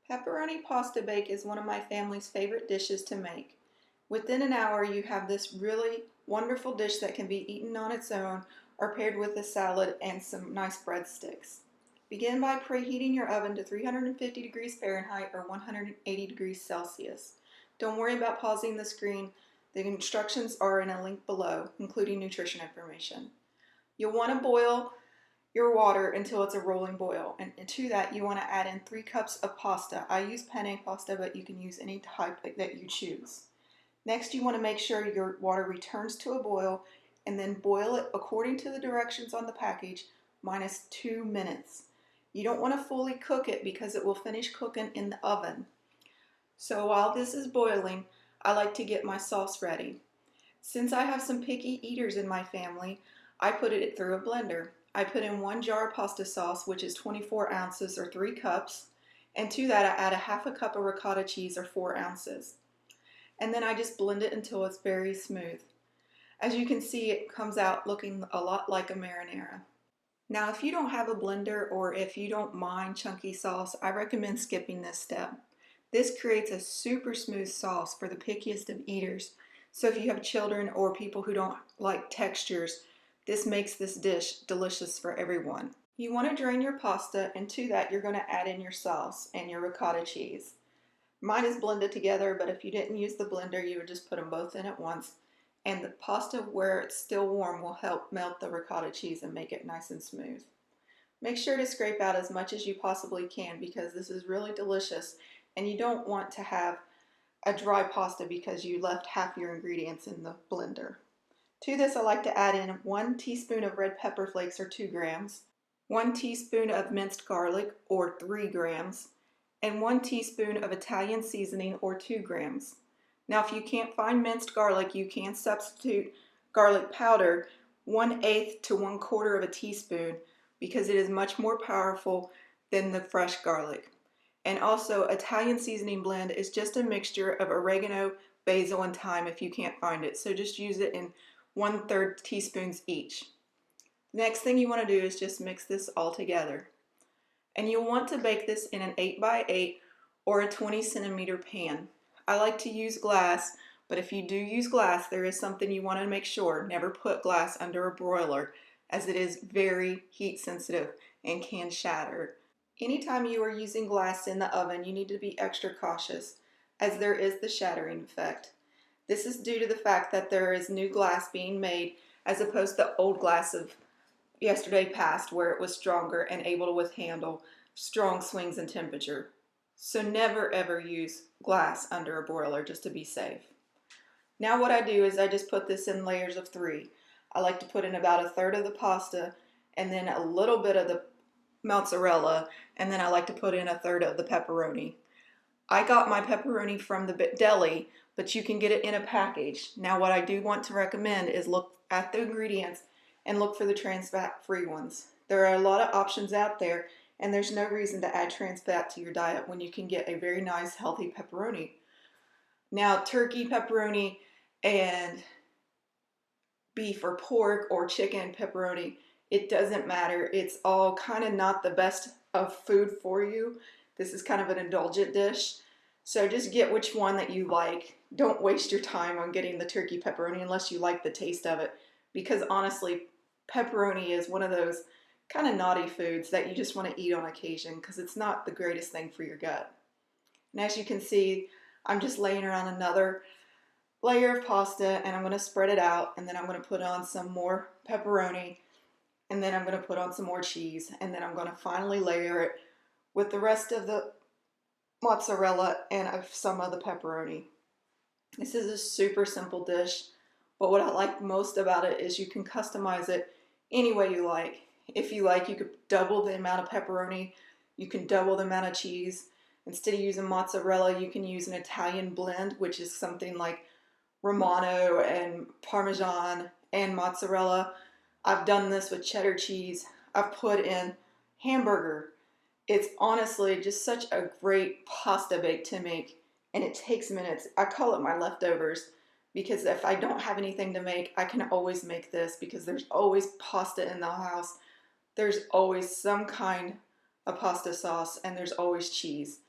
Pepperoni pasta bake is one of my family's favorite dishes to make. Within an hour, you have this really wonderful dish that can be eaten on its own or paired with a salad and some nice breadsticks. Begin by preheating your oven to 350 degrees Fahrenheit or 180 degrees Celsius. Don't worry about pausing the screen. The instructions are in a link below, including nutrition information. You'll want to boil your water until it's a rolling boil, and to that you want to add in 3 cups of pasta. I use penne pasta, but you can use any type that you choose. Next, you want to make sure your water returns to a boil and then boil it according to the directions on the package minus 2 minutes. You don't want to fully cook it because it will finish cooking in the oven. So while this is boiling, I like to get my sauce ready. Since I have some picky eaters in my family, I put it through a blender. I put in 1 jar of pasta sauce, which is 24 ounces or 3 cups, and to that I add a half a cup of ricotta cheese or 4 ounces. And then I just blend it until it's very smooth. As you can see, it comes out looking a lot like a marinara. Now, if you don't have a blender or if you don't mind chunky sauce, I recommend skipping this step. This creates a super smooth sauce for the pickiest of eaters. So if you have children or people who don't like textures, this makes this dish delicious for everyone. You want to drain your pasta, and to that you're going to add in your sauce and your ricotta cheese. Mine is blended together, but if you didn't use the blender, you would just put them both in at once. And the pasta, where it's still warm, will help melt the ricotta cheese and make it nice and smooth. Make sure to scrape out as much as you possibly can because this is really delicious, and you don't want to have a dry pasta because you left half your ingredients in the blender. To this, I like to add in 1 teaspoon of red pepper flakes or 2 grams, 1 teaspoon of minced garlic or 3 grams, and 1 teaspoon of Italian seasoning or 2 grams. Now, if you can't find minced garlic, you can substitute garlic powder 1/8 to 1/4 of a teaspoon because it is much more powerful than the fresh garlic. And also, Italian seasoning blend is just a mixture of oregano, basil, and thyme if you can't find it. So just use it in 1/3 teaspoons each. The next thing you want to do is just mix this all together. And you'll want to bake this in an 8x8 or a 20 centimeter pan. I like to use glass, but if you do use glass, there is something you want to make sure. Never put glass under a broiler, as it is very heat sensitive and can shatter. Anytime you are using glass in the oven, you need to be extra cautious, as there is the shattering effect. This is due to the fact that there is new glass being made as opposed to old glass of yesterday past where it was stronger and able to withhandle strong swings in temperature. So never ever use glass under a broiler, just to be safe. Now what I do is I just put this in layers of 3. I like to put in about 1/3 of the pasta and then a little bit of the mozzarella, and then I like to put in 1/3 of the pepperoni. I got my pepperoni from the deli, but you can get it in a package. Now what I do want to recommend is look at the ingredients and look for the trans fat free ones. There are a lot of options out there, and there's no reason to add trans fat to your diet when you can get a very nice healthy pepperoni. Now, turkey pepperoni and beef or pork or chicken pepperoni, it doesn't matter. It's all kind of not the best of food for you. This is kind of an indulgent dish. So just get which one that you like. Don't waste your time on getting the turkey pepperoni unless you like the taste of it, because honestly, pepperoni is one of those kind of naughty foods that you just want to eat on occasion because it's not the greatest thing for your gut. And as you can see, I'm just laying around another layer of pasta, and I'm going to spread it out, and then I'm going to put on some more pepperoni, and then I'm going to put on some more cheese, and then I'm going to finally layer it with the rest of the mozzarella and some of the pepperoni. This is a super simple dish, but what I like most about it is you can customize it any way you like. If you like, you could double the amount of pepperoni, you can double the amount of cheese. Instead of using mozzarella, you can use an Italian blend, which is something like Romano and Parmesan and mozzarella. I've done this with cheddar cheese. I've put in hamburger. It's honestly just such a great pasta bake to make, and it takes minutes. I call it my leftovers because if I don't have anything to make, I can always make this because there's always pasta in the house. There's always some kind of pasta sauce, and there's always cheese.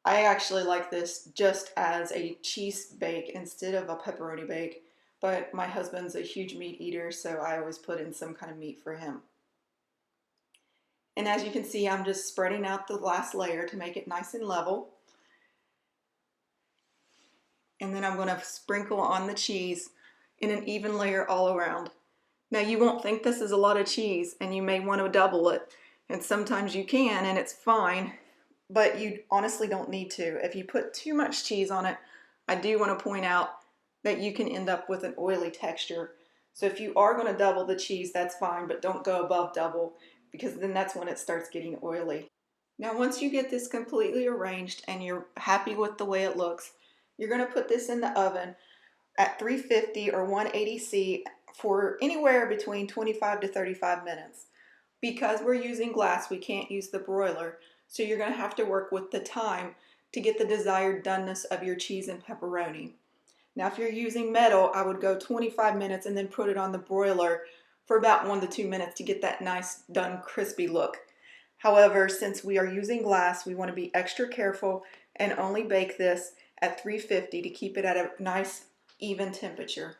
I actually like this just as a cheese bake instead of a pepperoni bake, but my husband's a huge meat eater, so I always put in some kind of meat for him. And as you can see, I'm just spreading out the last layer to make it nice and level. And then I'm going to sprinkle on the cheese in an even layer all around. Now you won't think this is a lot of cheese, and you may want to double it, and sometimes you can and it's fine, but you honestly don't need to. If you put too much cheese on it, I do want to point out that you can end up with an oily texture. So if you are going to double the cheese, that's fine, but don't go above double, because then that's when it starts getting oily. Now once you get this completely arranged and you're happy with the way it looks, you're going to put this in the oven at 350 or 180°C for anywhere between 25 to 35 minutes. Because we're using glass, we can't use the broiler, so you're going to have to work with the time to get the desired doneness of your cheese and pepperoni. Now if you're using metal, I would go 25 minutes and then put it on the broiler for about 1 to 2 minutes to get that nice done crispy look. However, since we are using glass, we want to be extra careful and only bake this at 350 to keep it at a nice even temperature.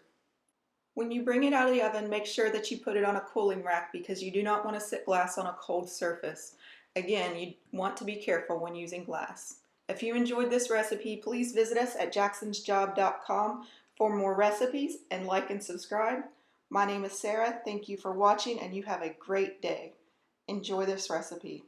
When you bring it out of the oven, make sure that you put it on a cooling rack because you do not want to sit glass on a cold surface. Again, you want to be careful when using glass. If you enjoyed this recipe, please visit us at jacksonsjob.com for more recipes, and like and subscribe. My name is Sarah. Thank you for watching, and you have a great day. Enjoy this recipe.